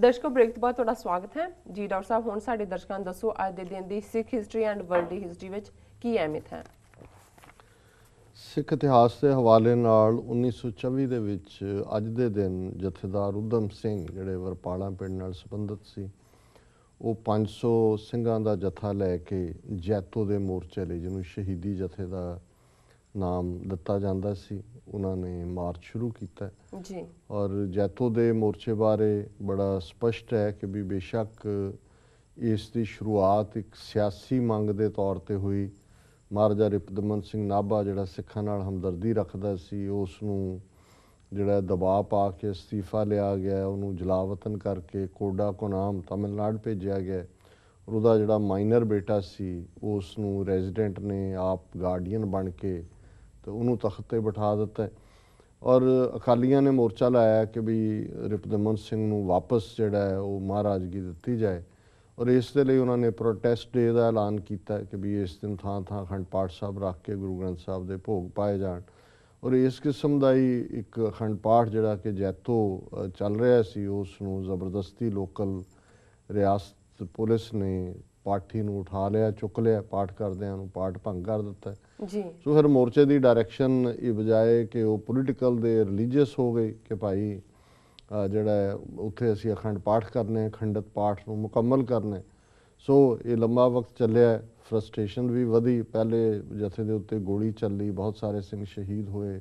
ਦਰਸ਼ਕੋ break ਤੋਂ ਬਾਅਦ ਤੁਹਾਡਾ ਸਵਾਗਤ ਹੈ ਜੀ। ਡਾਕਟਰ ਸਾਹਿਬ ਹੁਣ ਸਾਡੇ ਦਰਸ਼ਕਾਂ ਨੂੰ ਦੱਸੋ ਅੱਜ ਦੇ ਦਿਨ ਦੀ ਸਿੱਖ ਹਿਸਟਰੀ ਐਂਡ ਵਰਲਡ ਹਿਸਟਰੀ ਵਿੱਚ ਕੀ ਅਹਿਮੀਅਤ ਹੈ। ਸਿੱਖ ਇਤਿਹਾਸ ਦੇ ਹਵਾਲੇ ਨਾਲ 1924 ਦੇ ਵਿੱਚ ਅੱਜ ਦੇ ਦਿਨ ਜਥੇਦਾਰ ਊਧਮ ਸਿੰਘ ਜਿਹੜੇ ਵਰਪਾਲਾ ਪਿੰਡ ਨਾਲ ਸੰਬੰਧਿਤ ਸੀ, ਉਹ 500 ਸਿੰਘਾਂ ਦਾ ਜਥਾ ਲੈ ਕੇ ਜੈਤੋ ਦੇ ਮੋਰਚੇ ਲਈ, ਜਿਹਨੂੰ ਸ਼ਹੀਦੀ ਜਥੇ ਦਾ ਨਾਮ ਦਿੱਤਾ ਜਾਂਦਾ ਸੀ, ਉਹਨਾਂ ਨੇ ਮਾਰਚ ਸ਼ੁਰੂ ਕੀਤਾ ਜੀ। ਔਰ ਜੈਤੋ ਦੇ ਮੋਰਚੇ ਬਾਰੇ ਬੜਾ ਸਪਸ਼ਟ ਹੈ ਕਿ ਵੀ ਬੇਸ਼ੱਕ ਇਸ ਦੀ ਸ਼ੁਰੂਆਤ ਇੱਕ ਸਿਆਸੀ ਮੰਗ ਦੇ ਤੌਰ 'ਤੇ ਹੋਈ। ਮਹਾਰਾਜਾ ਰਿਪੁਦਮਨ ਸਿੰਘ ਨਾਭਾ ਜਿਹੜਾ ਸਿੱਖਾਂ ਨਾਲ ਹਮਦਰਦੀ ਰੱਖਦਾ ਸੀ, ਉਸ ਨੂੰ ਜਿਹੜਾ ਦਬਾਅ ਪਾ ਕੇ ਅਸਤੀਫਾ ਲਿਆ ਗਿਆ, ਉਹਨੂੰ ਜਲਾਵਤਨ ਕਰਕੇ ਕੋਡਾ ਕੋਨਾਮ ਤਮਿਲਨਾਡੂ ਭੇਜਿਆ ਗਿਆ। ਉਹਦਾ ਜਿਹੜਾ ਮਾਈਨਰ ਬੇਟਾ ਸੀ ਉਸ ਨੂੰ ਰੈਜ਼ੀਡੈਂਟ ਨੇ ਆਪ ਗਾਰਡੀਅਨ ਬਣ ਕੇ ਤੇ ਉਹਨੂੰ ਤਖਤ 'ਤੇ ਬਿਠਾ ਦਿੱਤਾ। ਔਰ ਅਕਾਲੀਆਂ ਨੇ ਮੋਰਚਾ ਲਾਇਆ ਕਿ ਵੀ ਰਿਪੁਦਮਨ ਸਿੰਘ ਨੂੰ ਵਾਪਸ ਜਿਹੜਾ ਹੈ ਉਹ ਮਹਾਰਾਜਗੀ ਦਿੱਤੀ ਜਾਏ। ਔਰ ਇਸ ਦੇ ਲਈ ਉਹਨਾਂ ਨੇ ਪ੍ਰੋਟੈਸਟ ਡੇ ਦਾ ਐਲਾਨ ਕੀਤਾ ਕਿ ਵੀ ਇਸ ਦਿਨ ਥਾਂ ਥਾਂ ਅਖੰਡ ਪਾਠ ਸਾਹਿਬ ਰੱਖ ਕੇ ਗੁਰੂ ਗ੍ਰੰਥ ਸਾਹਿਬ ਦੇ ਭੋਗ ਪਾਏ ਜਾਣ। ਔਰ ਇਸ ਕਿਸਮ ਦਾ ਹੀ ਇੱਕ ਅਖੰਡ ਪਾਠ ਜਿਹੜਾ ਕਿ ਜੈਤੋ ਚੱਲ ਰਿਹਾ ਸੀ, ਉਸ ਨੂੰ ਜ਼ਬਰਦਸਤੀ ਲੋਕਲ ਰਿਆਸਤ ਪੁਲਿਸ ਨੇ ਪਾਠੀ ਨੂੰ ਉਠਾ ਲਿਆ, ਚੁੱਕ ਲਿਆ, ਪਾਠ ਕਰਦਿਆਂ ਨੂੰ ਪਾਠ ਭੰਗ ਕਰ ਦਿੱਤਾ ਜੀ। ਸੋ ਫਿਰ ਮੋਰਚੇ ਦੀ ਡਾਇਰੈਕਸ਼ਨ ਇਹ ਬਜਾਏ ਕਿ ਉਹ ਪੋਲੀਟੀਕਲ ਦੇ ਰਿਲੀਜੀਅਸ ਹੋ ਗਈ ਕਿ ਭਾਈ ਜਿਹੜਾ ਹੈ ਉੱਥੇ ਅਸੀਂ ਅਖੰਡ ਪਾਠ ਕਰਨੇ, ਅਖੰਡਤ ਪਾਠ ਨੂੰ ਮੁਕੰਮਲ ਕਰਨਾ। ਸੋ ਇਹ ਲੰਬਾ ਵਕਤ ਚੱਲਿਆ, ਫਰਸਟ੍ਰੇਸ਼ਨ ਵੀ ਵਧੀ। ਪਹਿਲੇ ਜਥੇ ਦੇ ਉੱਤੇ ਗੋਲੀ ਚੱਲੀ, ਬਹੁਤ ਸਾਰੇ ਸਿੰਘ ਸ਼ਹੀਦ ਹੋਏ,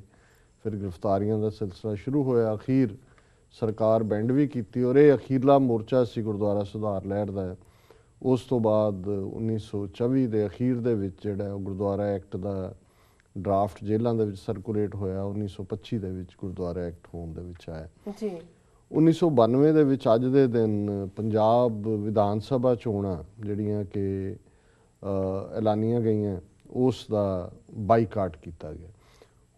ਫਿਰ ਗ੍ਰਿਫਤਾਰੀਆਂ ਦਾ ਸਿਲਸਿਲਾ ਸ਼ੁਰੂ ਹੋਇਆ, ਅਖੀਰ ਸਰਕਾਰ ਬੈਂਡ ਵੀ ਕੀਤੀ। ਔਰ ਇਹ ਅਖੀਰਲਾ ਮੋਰਚਾ ਸੀ ਗੁਰਦੁਆਰਾ ਸੁਧਾਰ ਲਹਿਰ ਦਾ। ਉਸ ਤੋਂ ਬਾਅਦ 1924 ਦੇ ਅਖੀਰ ਦੇ ਵਿੱਚ ਜਿਹੜਾ ਉਹ ਗੁਰਦੁਆਰਾ ਐਕਟ ਦਾ ਡਰਾਫਟ ਜੇਲ੍ਹਾਂ ਦੇ ਵਿੱਚ ਸਰਕੂਲੇਟ ਹੋਇਆ, 1925 ਦੇ ਵਿੱਚ ਗੁਰਦੁਆਰਾ ਐਕਟ ਹੋਣ ਦੇ ਵਿੱਚ ਆਇਆ ਜੀ। 1992 ਦੇ ਵਿੱਚ ਅੱਜ ਦੇ ਦਿਨ ਪੰਜਾਬ ਵਿਧਾਨ ਸਭਾ ਚੋਣਾਂ ਜਿਹੜੀਆਂ ਕਿ ਐਲਾਨੀਆਂ ਗਈਆਂ, ਉਸ ਦਾ ਬਾਈਕਾਟ ਕੀਤਾ ਗਿਆ।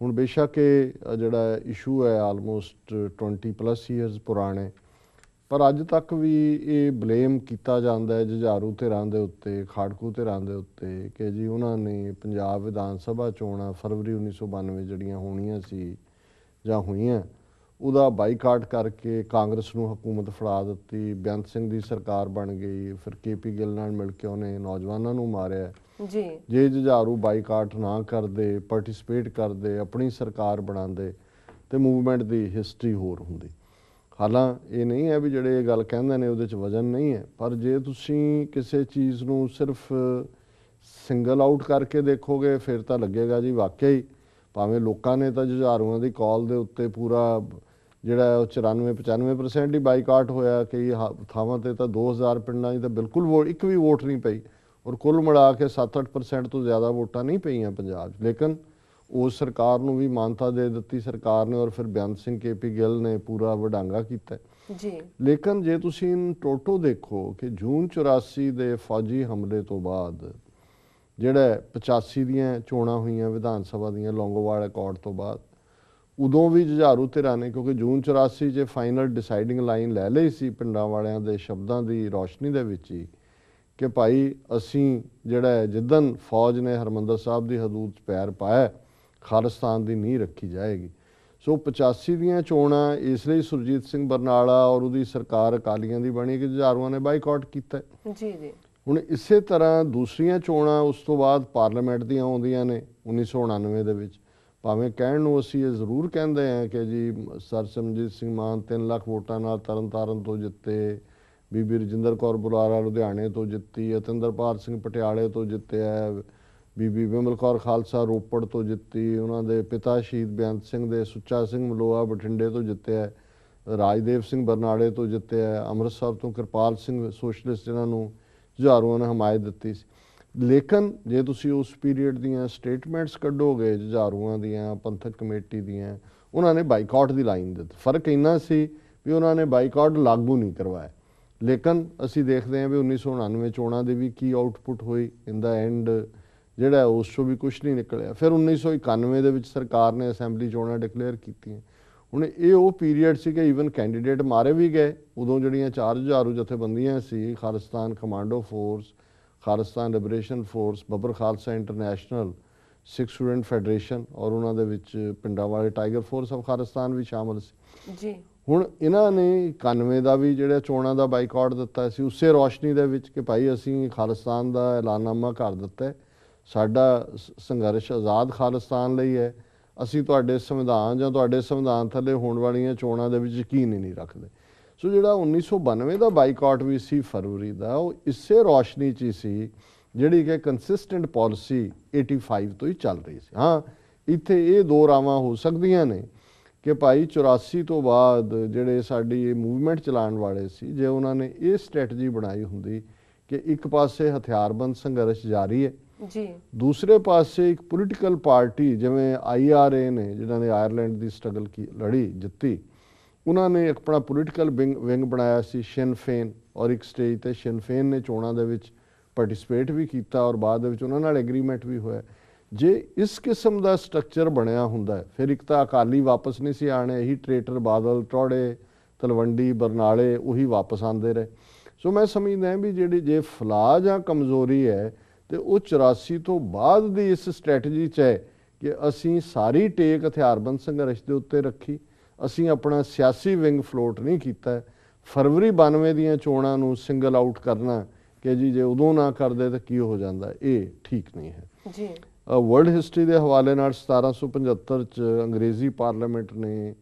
ਹੁਣ ਬੇਸ਼ੱਕ ਇਹ ਜਿਹੜਾ ਇਸ਼ੂ ਹੈ ਆਲਮੋਸਟ 20+ ਈਅਰਸ ਪੁਰਾਣੇ, ਪਰ ਅੱਜ ਤੱਕ ਵੀ ਇਹ ਬਲੇਮ ਕੀਤਾ ਜਾਂਦਾ ਹੈ ਜੁਝਾਰੂ ਧਿਰਾਂ ਦੇ ਉੱਤੇ, ਖਾੜਕੂ ਧਿਰਾਂ ਦੇ ਉੱਤੇ ਕਿ ਜੀ ਉਹਨਾਂ ਨੇ ਪੰਜਾਬ ਵਿਧਾਨ ਸਭਾ ਚੋਣਾਂ ਫਰਵਰੀ 1992 ਜਿਹੜੀਆਂ ਹੋਣੀਆਂ ਸੀ ਜਾਂ ਹੋਈਆਂ, ਉਹਦਾ ਬਾਈਕਾਟ ਕਰਕੇ ਕਾਂਗਰਸ ਨੂੰ ਹਕੂਮਤ ਫੜਾ ਦਿੱਤੀ। ਬੇਅੰਤ ਸਿੰਘ ਦੀ ਸਰਕਾਰ ਬਣ ਗਈ, ਫਿਰ KP ਗਿੱਲ ਨਾਲ ਮਿਲ ਕੇ ਉਹਨੇ ਨੌਜਵਾਨਾਂ ਨੂੰ ਮਾਰਿਆ ਜੀ। ਜੇ ਜੁਝਾਰੂ ਬਾਈਕਾਟ ਨਾ ਕਰਦੇ, ਪਾਰਟਿਸਿਪੇਟ ਕਰਦੇ, ਆਪਣੀ ਸਰਕਾਰ ਬਣਾਉਂਦੇ ਤੇ ਮੂਵਮੈਂਟ ਦੀ ਹਿਸਟਰੀ ਹੋਰ ਹੁੰਦੀ। ਹਾਲਾਂ ਇਹ ਨਹੀਂ ਹੈ ਵੀ ਜਿਹੜੇ ਇਹ ਗੱਲ ਕਹਿੰਦੇ ਨੇ ਉਹਦੇ 'ਚ ਵਜ਼ਨ ਨਹੀਂ ਹੈ, ਪਰ ਜੇ ਤੁਸੀਂ ਕਿਸੇ ਚੀਜ਼ ਨੂੰ ਸਿਰਫ ਸਿੰਗਲ ਆਊਟ ਕਰਕੇ ਦੇਖੋਗੇ ਫਿਰ ਤਾਂ ਲੱਗੇਗਾ ਜੀ ਵਾਕਿਆ ਹੀ ਭਾਵੇਂ ਲੋਕਾਂ ਨੇ ਤਾਂ ਜੁਝਾਰੂਆਂ ਦੀ ਕਾਲ ਦੇ ਉੱਤੇ ਪੂਰਾ ਜਿਹੜਾ ਉਹ 94-95% ਹੀ ਬਾਈਕਾਟ ਹੋਇਆ। ਕਈ ਥਾਵਾਂ 'ਤੇ ਤਾਂ 2000 ਪਿੰਡਾਂ 'ਚ ਤਾਂ ਬਿਲਕੁਲ ਇੱਕ ਵੀ ਵੋਟ ਨਹੀਂ ਪਈ, ਔਰ ਕੁੱਲ ਮਿਲਾ ਕੇ 7-8% ਤੋਂ ਜ਼ਿਆਦਾ ਵੋਟਾਂ ਨਹੀਂ ਪਈਆਂ ਪੰਜਾਬ 'ਚ। ਲੇਕਿਨ ਉਸ ਸਰਕਾਰ ਨੂੰ ਵੀ ਮਾਨਤਾ ਦੇ ਦਿੱਤੀ ਸਰਕਾਰ ਨੇ, ਔਰ ਫਿਰ ਬੇਅੰਤ ਸਿੰਘ KP ਗਿੱਲ ਨੇ ਪੂਰਾ ਵਡਾਂਗਾ ਕੀਤਾ ਜੀ। ਲੇਕਿਨ ਜੇ ਤੁਸੀਂ ਟੋਟੋ ਦੇਖੋ ਕਿ ਜੂਨ 84 ਦੇ ਫੌਜੀ ਹਮਲੇ ਤੋਂ ਬਾਅਦ ਜਿਹੜਾ 85 ਦੀਆਂ ਚੋਣਾਂ ਹੋਈਆਂ ਵਿਧਾਨ ਸਭਾ ਦੀਆਂ ਲੌਂਗੋਵਾਲ ਅਕੋਰਡ ਤੋਂ ਬਾਅਦ, ਉਦੋਂ ਵੀ ਜੁਝਾਰੂ ਧਿਰਾਂ ਨੇ, ਕਿਉਂਕਿ ਜੂਨ 84 'ਚ ਫਾਈਨਲ ਡਿਸਾਈਡਿੰਗ ਲਾਈਨ ਲੈ ਲਈ ਸੀ ਪਿੰਡਾਂ ਵਾਲਿਆਂ ਦੇ ਸ਼ਬਦਾਂ ਦੀ ਰੌਸ਼ਨੀ ਦੇ ਵਿੱਚ ਹੀ ਕਿ ਭਾਈ ਅਸੀਂ ਜਿਹੜਾ ਜਿੱਦਣ ਫੌਜ ਨੇ ਹਰਿਮੰਦਰ ਸਾਹਿਬ ਦੀ ਹਦੂਦ 'ਚ ਪੈਰ ਪਾਇਆ, ਖਾਲਿਸਤਾਨ ਦੀ ਨੀਂਹ ਰੱਖੀ ਜਾਏਗੀ। ਸੋ 85 ਦੀਆਂ ਚੋਣਾਂ ਇਸ ਲਈ ਸੁਰਜੀਤ ਸਿੰਘ ਬਰਨਾਲਾ ਔਰ ਉਹਦੀ ਸਰਕਾਰ ਅਕਾਲੀਆਂ ਦੀ ਬਣੀ ਕਿ ਜੁਝਾਰੂਆਂ ਨੇ ਬਾਈਕਾਟ ਕੀਤਾ ਜੀ ਜੀ। ਹੁਣ ਇਸੇ ਤਰ੍ਹਾਂ ਦੂਸਰੀਆਂ ਚੋਣਾਂ ਉਸ ਤੋਂ ਬਾਅਦ ਪਾਰਲੀਮੈਂਟ ਦੀਆਂ ਆਉਂਦੀਆਂ ਨੇ 1999 ਦੇ ਵਿੱਚ। ਭਾਵੇਂ ਕਹਿਣ ਨੂੰ ਅਸੀਂ ਇਹ ਜ਼ਰੂਰ ਕਹਿੰਦੇ ਹਾਂ ਕਿ ਜੀ ਸਰ ਸਿਮਰਜੀਤ ਸਿੰਘ ਮਾਨ 3 ਲੱਖ ਵੋਟਾਂ ਨਾਲ ਤਰਨਤਾਰਨ ਤੋਂ ਜਿੱਤੇ, ਬੀਬੀ ਰਜਿੰਦਰ ਕੌਰ ਬੁਲਾਰਾ ਲੁਧਿਆਣੇ ਤੋਂ ਜਿੱਤੀ, ਅਤਿੰਦਰਪਾਲ ਸਿੰਘ ਪਟਿਆਲੇ ਤੋਂ ਜਿੱਤਿਆ, ਬੀਬੀ ਵਿਮਲ ਕੌਰ ਖਾਲਸਾ ਰੋਪੜ ਤੋਂ ਜਿੱਤੀ, ਉਹਨਾਂ ਦੇ ਪਿਤਾ ਸ਼ਹੀਦ ਬੇਅੰਤ ਸਿੰਘ ਦੇ ਸੁੱਚਾ ਸਿੰਘ ਮਲੋਆ ਬਠਿੰਡੇ ਤੋਂ ਜਿੱਤਿਆ, ਰਾਜਦੇਵ ਸਿੰਘ ਬਰਨਾਲੇ ਤੋਂ ਜਿੱਤਿਆ, ਅੰਮ੍ਰਿਤਸਰ ਤੋਂ ਕਿਰਪਾਲ ਸਿੰਘ ਸੋਸ਼ਲਿਸਟ ਜਿਨ੍ਹਾਂ ਨੂੰ ਜੁਝਾਰੂਆਂ ਨੇ ਹਮਾਇਤ ਦਿੱਤੀ ਸੀ। ਲੇਕਿਨ ਜੇ ਤੁਸੀਂ ਉਸ ਪੀਰੀਅਡ ਦੀਆਂ ਸਟੇਟਮੈਂਟਸ ਕੱਢੋਗੇ ਜੁਝਾਰੂਆਂ ਦੀਆਂ, ਪੰਥਕ ਕਮੇਟੀ ਦੀਆਂ, ਉਹਨਾਂ ਨੇ ਬਾਈਕਾਟ ਦੀ ਲਾਈਨ ਦਿੱਤੀ। ਫਰਕ ਇੰਨਾ ਸੀ ਵੀ ਉਹਨਾਂ ਨੇ ਬਾਈਕਾਟ ਲਾਗੂ ਨਹੀਂ ਕਰਵਾਇਆ। ਲੇਕਿਨ ਅਸੀਂ ਦੇਖਦੇ ਹਾਂ ਵੀ 1999 ਚੋਣਾਂ ਦੀ ਵੀ ਕੀ ਆਊਟਪੁੱਟ ਹੋਈ। ਇਨ ਦਾ ਐਂਡ ਜਿਹੜਾ ਉਸ 'ਚੋਂ ਵੀ ਕੁਛ ਨਹੀਂ ਨਿਕਲਿਆ। ਫਿਰ 1991 ਦੇ ਵਿੱਚ ਸਰਕਾਰ ਨੇ ਅਸੈਂਬਲੀ ਚੋਣਾਂ ਡਿਕਲੇਅਰ ਕੀਤੀਆਂ। ਹੁਣ ਇਹ ਉਹ ਪੀਰੀਅਡ ਸੀ ਕਿ ਈਵਨ ਕੈਂਡੀਡੇਟ ਮਾਰੇ ਵੀ ਗਏ। ਉਦੋਂ ਜਿਹੜੀਆਂ 4 ਜੁਝਾਰੂ ਜਥੇਬੰਦੀਆਂ ਸੀ, Khalistan commando force, Khalistan liberation force, Babbar Khalsa international, Sikh student federation, ਔਰ ਉਹਨਾਂ ਦੇ ਵਿੱਚ ਪਿੰਡਾਂ ਵਾਲੇ ਟਾਈਗਰ ਫੋਰਸ ਆਫ ਖਾਲਿਸਤਾਨ ਵੀ ਸ਼ਾਮਲ ਸੀ ਜੀ। ਹੁਣ ਇਹਨਾਂ ਨੇ 91 ਦਾ ਵੀ ਜਿਹੜਾ ਚੋਣਾਂ ਦਾ ਬਾਈਕਾਟ ਦਿੱਤਾ ਸੀ, ਉਸੇ ਰੌਸ਼ਨੀ ਦੇ ਵਿੱਚ ਕਿ ਭਾਈ ਅਸੀਂ ਖਾਲਿਸਤਾਨ ਦਾ ਐਲਾਨਨਾਮਾ ਕਰ ਦਿੱਤਾ ਹੈ, ਸਾਡਾ ਸੰਘਰਸ਼ ਆਜ਼ਾਦ ਖਾਲਿਸਤਾਨ ਲਈ ਹੈ, ਅਸੀਂ ਤੁਹਾਡੇ ਸੰਵਿਧਾਨ ਜਾਂ ਤੁਹਾਡੇ ਸੰਵਿਧਾਨ ਥੱਲੇ ਹੋਣ ਵਾਲੀਆਂ ਚੋਣਾਂ ਦੇ ਵਿੱਚ ਯਕੀਨ ਹੀ ਨਹੀਂ ਰੱਖਦੇ। ਸੋ ਜਿਹੜਾ 1992 ਦਾ ਬਾਈਕਾਟ ਵੀ ਸੀ ਫਰਵਰੀ ਦਾ, ਉਹ ਇਸੇ ਰੌਸ਼ਨੀ 'ਚ ਹੀ ਸੀ ਜਿਹੜੀ ਕਿ ਕੰਸਿਸਟੈਂਟ ਪਾਲਿਸੀ 85 ਤੋਂ ਹੀ ਚੱਲ ਰਹੀ ਸੀ। ਹਾਂ, ਇੱਥੇ ਇਹ ਦੋ ਰਾਵਾਂ ਹੋ ਸਕਦੀਆਂ ਨੇ ਕਿ ਭਾਈ 84 ਤੋਂ ਬਾਅਦ ਜਿਹੜੇ ਸਾਡੀ ਇਹ ਮੂਵਮੈਂਟ ਚਲਾਉਣ ਵਾਲੇ ਸੀ, ਜੇ ਉਹਨਾਂ ਨੇ ਇਹ ਸਟ੍ਰੈਟਜੀ ਬਣਾਈ ਹੁੰਦੀ ਕਿ ਇੱਕ ਪਾਸੇ ਹਥਿਆਰਬੰਦ ਸੰਘਰਸ਼ ਜਾਰੀ ਹੈ ਜੀ, ਦੂਸਰੇ ਪਾਸੇ ਇੱਕ ਪੋਲੀਟੀਕਲ ਪਾਰਟੀ ਜਿਵੇਂ IRA ਨੇ, ਜਿਨ੍ਹਾਂ ਨੇ ਆਇਰਲੈਂਡ ਦੀ ਸਟਰਗਲ ਲੜੀ ਜਿੱਤੀ, ਉਹਨਾਂ ਨੇ ਆਪਣਾ ਪੋਲੀਟੀਕਲ ਵਿੰਗ ਬਣਾਇਆ ਸੀ ਸ਼ਿਨ ਫੇਨ, ਔਰ ਇੱਕ ਸਟੇਜ ਤੇ ਸ਼ਿਨ ਫੇਨ ਨੇ ਚੋਣਾਂ ਦੇ ਵਿੱਚ ਪਾਰਟਿਸਿਪੇਟ ਵੀ ਕੀਤਾ ਔਰ ਬਾਅਦ ਦੇ ਵਿੱਚ ਉਹਨਾਂ ਨਾਲ ਐਗਰੀਮੈਂਟ ਵੀ ਹੋਇਆ। ਜੇ ਇਸ ਕਿਸਮ ਦਾ ਸਟਰਕਚਰ ਬਣਿਆ ਹੁੰਦਾ ਫਿਰ ਇੱਕ ਤਾਂ ਅਕਾਲੀ ਵਾਪਸ ਨਹੀਂ ਸੀ ਆਣੇ, ਇਹੀ ਟਰੇਟਰ ਬਾਦਲ, ਟੌੜੇ, ਤਲਵੰਡੀ, ਬਰਨਾਲੇ ਉਹੀ ਵਾਪਸ ਆਉਂਦੇ ਰਹੇ। ਸੋ ਮੈਂ ਸਮਝਦਾ ਵੀ ਜਿਹੜੀ ਜੇ ਫਲਾਹ ਜਾਂ ਕਮਜ਼ੋਰੀ ਹੈ ਤੇ ਉਹ 84 ਤੋਂ ਬਾਅਦ ਦੀ ਇਸ ਸਟ੍ਰੈਟਜੀ 'ਚ ਹੈ ਕਿ ਅਸੀਂ ਸਾਰੀ ਟੇਕ ਹਥਿਆਰਬੰਦ ਸੰਘਰਸ਼ ਦੇ ਉੱਤੇ ਰੱਖੀ, ਅਸੀਂ ਆਪਣਾ ਸਿਆਸੀ ਵਿੰਗ ਫਲੋਟ ਨਹੀਂ ਕੀਤਾ। ਫਰਵਰੀ 92 ਦੀਆਂ ਚੋਣਾਂ ਨੂੰ ਸਿੰਗਲ ਆਊਟ ਕਰਨਾ ਕਿ ਜੀ ਜੇ ਉਦੋਂ ਨਾ ਕਰਦੇ ਤਾਂ ਕੀ ਹੋ ਜਾਂਦਾ, ਇਹ ਠੀਕ ਨਹੀਂ ਹੈ ਜੀ। ਵਰਲਡ ਹਿਸਟਰੀ ਦੇ ਹਵਾਲੇ ਨਾਲ 1775 'ਚ ਅੰਗਰੇਜ਼ੀ ਪਾਰਲੀਮੈਂਟ ਨੇ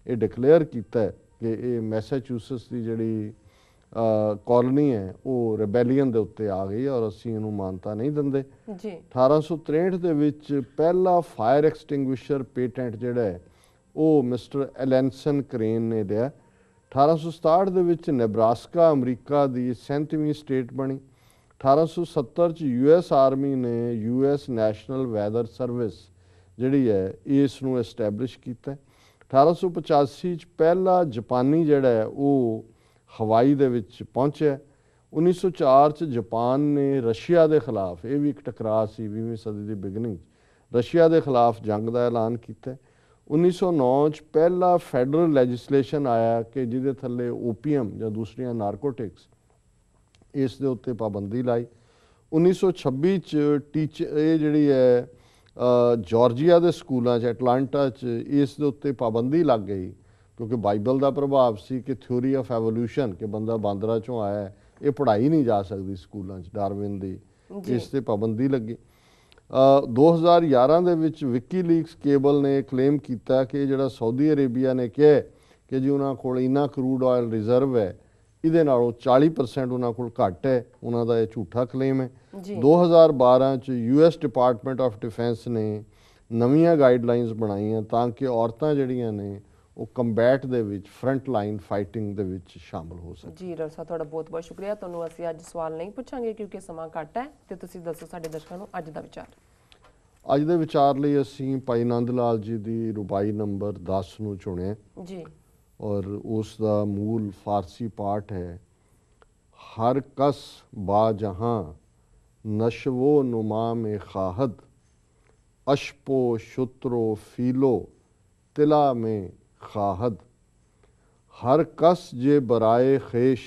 ਇਹ ਡਿਕਲੇਅਰ ਕੀਤਾ ਕਿ ਇਹ ਮੈਸਾਚੂਸਟਸ ਦੀ ਜਿਹੜੀ ਕਾਲੋਨੀ ਹੈ ਉਹ ਰਿਬੈਲੀਅਨ ਦੇ ਉੱਤੇ ਆ ਗਈ ਔਰ ਅਸੀਂ ਇਹਨੂੰ ਮਾਨਤਾ ਨਹੀਂ ਦਿੰਦੇ ਜੀ। 1863 ਦੇ ਵਿੱਚ ਪਹਿਲਾ ਫਾਇਰ ਐਕਸਟਿੰਗੁਇਸ਼ਰ ਪੇਟੈਂਟ ਜਿਹੜਾ ਹੈ ਉਹ ਮਿਸਟਰ ਐਲੈਂਸਨ ਕਰੇਨ ਨੇ ਲਿਆ। 1867 ਦੇ ਵਿੱਚ ਨੇਬਰਾਸਕਾ ਅਮਰੀਕਾ ਦੀ 37ਵੀਂ ਸਟੇਟ ਬਣੀ। 1870 'ਚ US ਆਰਮੀ ਨੇ US ਨੈਸ਼ਨਲ ਵੈਦਰ ਸਰਵਿਸ ਜਿਹੜੀ ਹੈ ਇਸ ਨੂੰ ਐਸਟੈਬਲਿਸ਼ ਕੀਤਾ। 1885 'ਚ ਪਹਿਲਾ ਜਾਪਾਨੀ ਜਿਹੜਾ ਹੈ ਉਹ ਹਵਾਈ ਦੇ ਵਿੱਚ ਪਹੁੰਚਿਆ। 1904 'ਚ ਜਾਪਾਨ ਨੇ ਰਸ਼ੀਆ ਦੇ ਖਿਲਾਫ, ਇਹ ਵੀ ਇੱਕ ਟਕਰਾਅ ਸੀ 20ਵੀਂ ਸਦੀ ਦੀ ਬਿਗਨਿੰਗ, ਰਸ਼ੀਆ ਦੇ ਖਿਲਾਫ ਜੰਗ ਦਾ ਐਲਾਨ ਕੀਤਾ। 1909 'ਚ ਪਹਿਲਾ ਫੈਡਰਲ ਲੈਜਿਸਲੇਸ਼ਨ ਆਇਆ ਕਿ ਜਿਹਦੇ ਥੱਲੇ ਓਪੀਅਮ ਜਾਂ ਦੂਸਰੀਆਂ ਨਾਰਕੋਟਿਕਸ ਇਸ ਦੇ ਉੱਤੇ ਪਾਬੰਦੀ ਲਾਈ। 1926 'ਚ ਇਹ ਜਿਹੜੀ ਹੈ ਜਾਰਜੀਆ ਦੇ ਸਕੂਲਾਂ 'ਚ, ਐਟਲਾਂਟਾ 'ਚ ਇਸ ਦੇ ਉੱਤੇ ਪਾਬੰਦੀ ਲੱਗ ਗਈ ਕਿਉਂਕਿ ਬਾਈਬਲ ਦਾ ਪ੍ਰਭਾਵ ਸੀ ਕਿ ਥਿਊਰੀ ਆਫ ਐਵੋਲਿਊਸ਼ਨ ਕਿ ਬੰਦਾ ਬਾਂਦਰਾਂ 'ਚੋਂ ਆਇਆ, ਇਹ ਪੜ੍ਹਾਈ ਨਹੀਂ ਜਾ ਸਕਦੀ ਸਕੂਲਾਂ 'ਚ, ਡਾਰਵਿਨ ਦੀ, ਇਸ ਤੇ ਪਾਬੰਦੀ ਲੱਗੀ। 2011 ਦੇ ਵਿੱਚ ਵਿਕੀਲੀਕਸ ਕੇਬਲ ਨੇ ਕਲੇਮ ਕੀਤਾ ਕਿ ਜਿਹੜਾ ਸਾਊਦੀ ਅਰੇਬੀਆ ਨੇ ਕਿਹਾ ਕਿ ਜੀ ਉਹਨਾਂ ਕੋਲ ਇੰਨਾ ਕਰੂਡ ਆਇਲ ਰਿਜ਼ਰਵ ਹੈ, ਇਹਦੇ ਨਾਲੋਂ 40% ਉਹਨਾਂ ਕੋਲ ਘੱਟ ਹੈ, ਉਹਨਾਂ ਦਾ ਇਹ ਝੂਠਾ ਕਲੇਮ ਹੈ। 2012 'ਚ US ਡਿਪਾਰਟਮੈਂਟ ਆਫ ਡਿਫੈਂਸ ਨੇ ਨਵੀਆਂ ਗਾਈਡਲਾਈਨਸ ਬਣਾਈਆਂ ਤਾਂ ਕਿ ਔਰਤਾਂ ਜਿਹੜੀਆਂ ਨੇ ਉਹ ਕੰਬੈਟ ਦੇ ਵਿੱਚ, ਫਰੰਟ ਲਾਈਨ ਫਾਈਟਿੰਗ ਦੇ ਵਿੱਚ ਸ਼ਾਮਲ ਹੋ ਸਕਣ। ਜੀ ਡਾਕਟਰ ਸਾਹਿਬ, ਤੁਹਾਡਾ ਬਹੁਤ ਬਹੁਤ ਸ਼ੁਕਰੀਆ। ਤੁਹਾਨੂੰ ਅਸੀਂ ਅੱਜ ਸਵਾਲ ਨਹੀਂ ਪੁੱਛਾਂਗੇ ਕਿਉਂਕਿ ਸਮਾਂ ਘੱਟ ਹੈ, ਤੇ ਤੁਸੀਂ ਦੱਸੋ ਸਾਡੇ ਦਰਸ਼ਕਾਂ ਨੂੰ ਅੱਜ ਦਾ ਵਿਚਾਰ। ਅੱਜ ਦੇ ਵਿਚਾਰ ਲਈ ਅਸੀਂ ਭਾਈ ਨੰਦ ਲਾਲ ਜੀ ਦੀ ਰੁਬਾਈ ਨੰਬਰ 10 ਨੂੰ ਚੁਣਿਆ ਜੀ, ਔਰ ਉਸ ਦਾ ਮੂਲ ਫਾਰਸੀ ਪਾਠ ਹੈ, ਹਰ ਕਸ ਬਾ ਜਹਾਂ ਨਸ਼ਵੋ ਨੁਮਾ ਮੇ ਖਾਹਦ, ਅਸ਼ਪੋ ਸ਼ੁਤਰੋ ਫੀलो तिला में खाहद, हर कस जे बराए खेश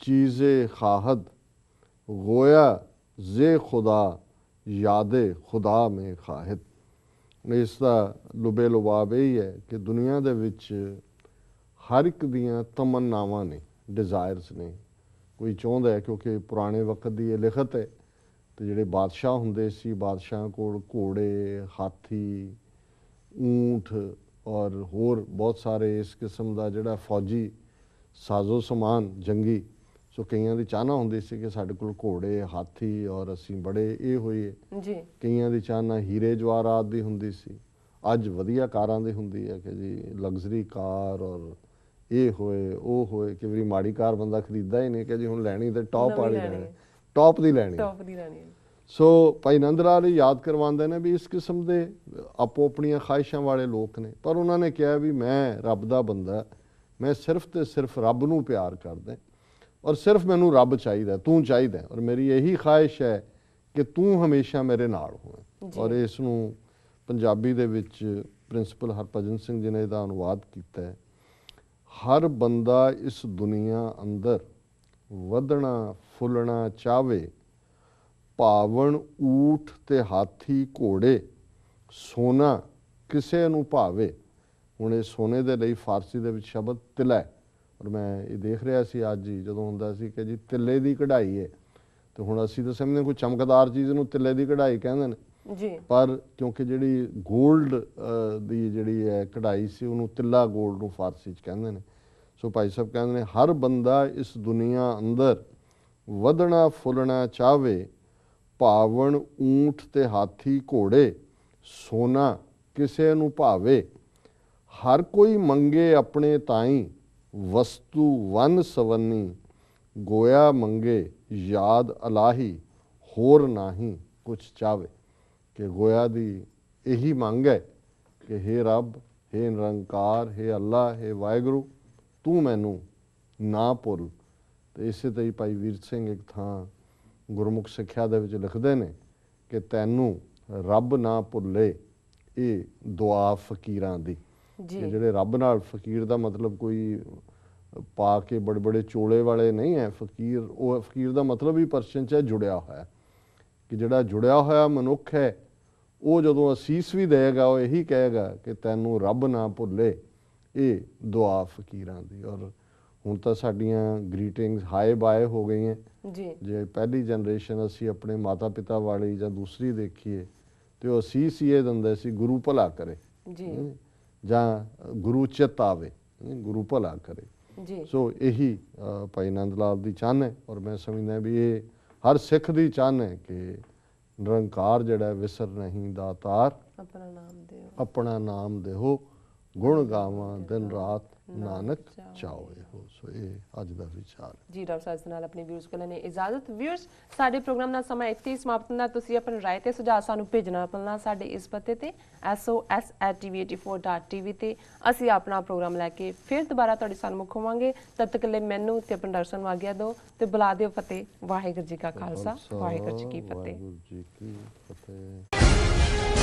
चीज़े खाहद, गोया जे खुदा यादे खुदा में खाहिद। ਇਸ ਦਾ ਲੁਬੇ ਲੁਬਾਬ ਇਹ ਹੈ ਕਿ ਦੁਨੀਆ ਦੇ ਵਿੱਚ ਹਰ ਇੱਕ ਦੀਆਂ ਤਮੰਨਾਵਾਂ ਨੇ, ਡਿਜ਼ਾਇਰਸ ਨੇ। ਕੋਈ ਚਾਹੁੰਦਾ ਹੈ, ਕਿਉਂਕਿ ਪੁਰਾਣੇ ਵਕਤ ਦੀ ਇਹ ਲਿਖਤ ਹੈ, ਤੇ ਜਿਹੜੇ ਬਾਦਸ਼ਾਹ ਹੁੰਦੇ ਸੀ, ਬਾਦਸ਼ਾਹਾਂ ਕੋਲ ਘੋੜੇ, ਹਾਥੀ, ਊਂਠ ਔਰ ਹੋਰ ਬਹੁਤ ਸਾਰੇ ਇਸ ਕਿਸਮ ਦਾ ਜਿਹੜਾ ਫੌਜੀ ਸਾਜ਼ੋ ਸਮਾਨ ਜੰਗੀ, ਸੋ ਕਈਆਂ ਦੀ ਚਾਹਨਾ ਹੁੰਦੀ ਸੀ ਕਿ ਸਾਡੇ ਕੋਲ ਘੋੜੇ, ਹਾਥੀ ਔਰ ਅਸੀਂ ਬੜੇ ਇਹ ਹੋਈਏ ਜੀ। ਕਈਆਂ ਦੀ ਚਾਹਨਾ ਹੀਰੇ ਜਵਾਹਰਾਤ ਦੀ ਹੁੰਦੀ ਸੀ, ਅੱਜ ਵਧੀਆ ਕਾਰਾਂ ਦੀ ਹੁੰਦੀ ਹੈ ਕਿ ਜੀ ਲਗਜ਼ਰੀ ਕਾਰ ਔਰ ਇਹ ਹੋਏ ਉਹ ਹੋਏ। ਕਈ ਵਾਰੀ ਮਾੜੀ ਕਾਰ ਬੰਦਾ ਖਰੀਦਦਾ ਹੀ ਨਹੀਂ ਕਿ ਜੀ ਹੁਣ ਲੈਣੀ ਤੇ ਟੌਪ ਵਾਲੀ ਲੈਣੀ, ਟੌਪ ਦੀ ਲੈਣੀ। ਸੋ ਭਾਈ ਨੰਦ ਲਾਲ ਯਾਦ ਕਰਵਾਉਂਦੇ ਨੇ ਵੀ ਇਸ ਕਿਸਮ ਦੇ ਆਪੋ ਆਪਣੀਆਂ ਖਾਹਿਸ਼ਾਂ ਵਾਲੇ ਲੋਕ ਨੇ, ਪਰ ਉਹਨਾਂ ਨੇ ਕਿਹਾ ਵੀ ਮੈਂ ਰੱਬ ਦਾ ਬੰਦਾ, ਮੈਂ ਸਿਰਫ ਤੇ ਸਿਰਫ ਰੱਬ ਨੂੰ ਪਿਆਰ ਕਰਦਾ ਔਰ ਸਿਰਫ ਮੈਨੂੰ ਰੱਬ ਚਾਹੀਦਾ, ਤੂੰ ਚਾਹੀਦਾ, ਔਰ ਮੇਰੀ ਇਹੀ ਖਾਹਿਸ਼ ਹੈ ਕਿ ਤੂੰ ਹਮੇਸ਼ਾ ਮੇਰੇ ਨਾਲ ਹੋਵੇਂ। ਔਰ ਇਸ ਨੂੰ ਪੰਜਾਬੀ ਦੇ ਵਿੱਚ ਪ੍ਰਿੰਸੀਪਲ ਹਰਭਜਨ ਸਿੰਘ ਜੀ ਨੇ ਇਹਦਾ ਅਨੁਵਾਦ ਕੀਤਾ ਹੈ, ਹਰ ਬੰਦਾ ਇਸ ਦੁਨੀਆ ਅੰਦਰ ਵਧਣਾ ਫੁੱਲਣਾ ਚਾਹਵੇ, ਭਾਵਣ ਊਠ ਤੇ ਹਾਥੀ ਘੋੜੇ, ਸੋਨਾ ਕਿਸੇ ਨੂੰ ਭਾਵੇ, ਹੁਣ ਇਹ ਸੋਨੇ ਦੇ ਲਈ ਫਾਰਸੀ ਦੇ ਵਿੱਚ ਸ਼ਬਦ ਤਿਲਾ ਹੈ, ਔਰ ਮੈਂ ਇਹ ਦੇਖ ਰਿਹਾ ਸੀ ਅੱਜ ਹੀ ਜਦੋਂ ਹੁੰਦਾ ਸੀ ਕਿ ਜੀ ਤਿੱਲੇ ਦੀ ਕਢਾਈ ਹੈ, ਤੇ ਹੁਣ ਅਸੀਂ ਤਾਂ ਸਮਝਦੇ ਕੋਈ ਚਮਕਦਾਰ ਚੀਜ਼ ਨੂੰ ਤਿੱਲੇ ਦੀ ਕਢਾਈ ਕਹਿੰਦੇ ਨੇ ਜੀ, ਪਰ ਕਿਉਂਕਿ ਜਿਹੜੀ 골ਡ ਦੀ ਜਿਹੜੀ ਹੈ ਕਢਾਈ ਸੀ ਉਹਨੂੰ ਤਿੱਲਾ 골ਡ ਨੂੰ ਫਾਰਸੀ 'ਚ ਕਹਿੰਦੇ ਨੇ। ਸੋ ਭਾਈ ਸਾਹਿਬ ਕਹਿੰਦੇ ਨੇ ਹਰ ਬੰਦਾ ਇਸ ਦੁਨੀਆ ਅੰਦਰ ਵਧਣਾ ਫੁੱਲਣਾ ਚਾਹਵੇ, ਭਾਵਣ ਊਂਠ ਤੇ ਹਾਥੀ ਘੋੜੇ, ਸੋਨਾ ਕਿਸੇ ਨੂੰ ਭਾਵੇ, ਹਰ ਕੋਈ ਮੰਗੇ ਆਪਣੇ ਤਾਈਂ, ਵਸਤੂ ਵਨ ਸਵੰਨੀ, ਗੋਇਆ ਮੰਗੇ ਯਾਦ ਅਲਾਹੀ, ਹੋਰ ਨਾਹੀਂ ਕੁਛ ਚਾਵੇ। ਕਿ ਗੋਇਆ ਦੀ ਇਹੀ ਮੰਗ ਹੈ ਕਿ ਹੇ ਰੱਬ, ਹੇ ਨਿਰੰਕਾਰ, ਹੇ ਅੱਲਾ, ਹੇ ਵਾਹਿਗੁਰੂ, ਤੂੰ ਮੈਨੂੰ ਨਾ ਭੁੱਲ। ਤੇ ਇਸੇ ਤਰ੍ਹਾਂ ਹੀ ਭਾਈ ਵੀਰ ਸਿੰਘ ਇੱਕ ਥਾਂ ਗੁਰਮੁਖ ਸਿੱਖਿਆ ਦੇ ਵਿੱਚ ਲਿਖਦੇ ਨੇ ਕਿ ਤੈਨੂੰ ਰੱਬ ਨਾ ਭੁੱਲੇ, ਇਹ ਦੁਆ ਫਕੀਰਾਂ ਦੀ। ਜੀ, ਕਿ ਜਿਹੜੇ ਰੱਬ ਨਾਲ, ਫਕੀਰ ਦਾ ਮਤਲਬ ਕੋਈ ਪਾ ਕੇ ਬੜੇ ਬੜੇ ਚੋਲੇ ਵਾਲੇ ਨਹੀਂ ਹੈ ਫਕੀਰ, ਉਹ ਫਕੀਰ ਦਾ ਮਤਲਬ ਹੀ ਪਰਸ਼ੀਅਨ 'ਚ ਹੈ ਜੁੜਿਆ ਹੋਇਆ, ਕਿ ਜਿਹੜਾ ਜੁੜਿਆ ਹੋਇਆ ਮਨੁੱਖ ਹੈ ਉਹ ਜਦੋਂ ਅਸੀਸ ਵੀ ਦੇਗਾ ਉਹ ਇਹੀ ਕਹੇਗਾ ਕਿ ਤੈਨੂੰ ਰੱਬ ਨਾ ਭੁੱਲੇ, ਇਹ ਦੁਆ ਫਕੀਰਾਂ ਦੀ। ਔਰ ਹੁਣ ਤਾਂ ਸਾਡੀਆਂ ਗ੍ਰੀਟਿੰਗਸ ਹਾਏ ਬਾਏ ਹੋ ਗਈਆਂ। ਜੀ, ਜੇ ਪਹਿਲੀ ਜਨਰੇਸ਼ਨ ਅਸੀਂ ਆਪਣੇ ਮਾਤਾ ਪਿਤਾ ਵਾਲੀ ਜਾਂ ਦੂਸਰੀ ਦੇਖੀਏ ਤੇ ਉਹ ਅਸੀਸ ਹੀ ਇਹ ਦਿੰਦੇ ਸੀ ਗੁਰੂ ਭਲਾ ਕਰੇ, ਜੀ, ਜਾਂ ਗੁਰੂ ਚਿੱਤ ਆਵੇ, ਗੁਰੂ ਭਲਾ ਕਰੇ। ਜੀ, ਸੋ ਇਹੀ ਭਾਈ ਨੰਦ ਲਾਲ ਦੀ ਚਾਹਨ ਹੈ, ਔਰ ਮੈਂ ਸਮਝਦਾ ਵੀ ਇਹ ਹਰ ਸਿੱਖ ਦੀ ਚਾਹਨ ਹੈ ਕਿ ਨਿਰੰਕਾਰ ਜਿਹੜਾ ਵਿਸਰ ਨਹੀਂ ਦਾਤਾਰ, ਆਪਣਾ ਨਾਮ ਦਿਓ, ਆਪਣਾ ਨਾਮ ਦੇਹੋ, ਗੁਣ ਗਾਵਾਂ ਦਿਨ ਰਾਤ, ਨਾਨਕ ਚਾਹੋਏ ਹੋ। ਸੋ ਇਹ ਅੱਜ ਦਾ ਵਿਚਾਰ ਹੈ। ਜੀ ਡਾਕਟਰ ਸਾਹਿਬ, ਇਸ ਨਾਲ ਆਪਣੇ ਵਿਊਜ਼ ਕੋਲ ਨੇ ਇਜਾਜ਼ਤ। ਵਿਊਅਰਸ, ਸਾਡੇ ਪ੍ਰੋਗਰਾਮ ਦਾ ਸਮਾਂ ਇੱਥੇ ਹੀ ਸਮਾਪਤ ਹੁੰਦਾ। ਤੁਸੀਂ ਆਪਣੀ ਰਾਏ ਤੇ ਸੁਝਾਅ ਸਾਨੂੰ ਭੇਜਣਾ ਭੁੱਲਣਾ ਸਾਡੇ ਇਸ ਪਤੇ ਤੇ sos@tv84.tv ਤੇ। ਅਸੀਂ ਆਪਣਾ ਪ੍ਰੋਗਰਾਮ ਲੈ ਕੇ ਫਿਰ ਦੁਬਾਰਾ ਤੁਹਾਡੇ ਸਾਹਮਣੇ ਹੋਵਾਂਗੇ। ਤਦ ਤੱਕ ਲਈ ਮੈਨੂੰ ਤੇ ਆਪਣੇ ਦਰਸ਼ਨ ਨੂੰ ਆਗਿਆ ਦਿਓ ਤੇ ਬੁਲਾ ਦਿਓ ਫਤਿਹ। ਵਾਹਿਗੁਰੂ ਜੀ ਕਾ ਖਾਲਸਾ, ਵਾਹਿਗੁਰੂ ਜੀ ਕੀ ਫਤਿਹ। ਵਾਹਿਗੁਰੂ ਜੀ ਕੀ ਫਤਿਹ।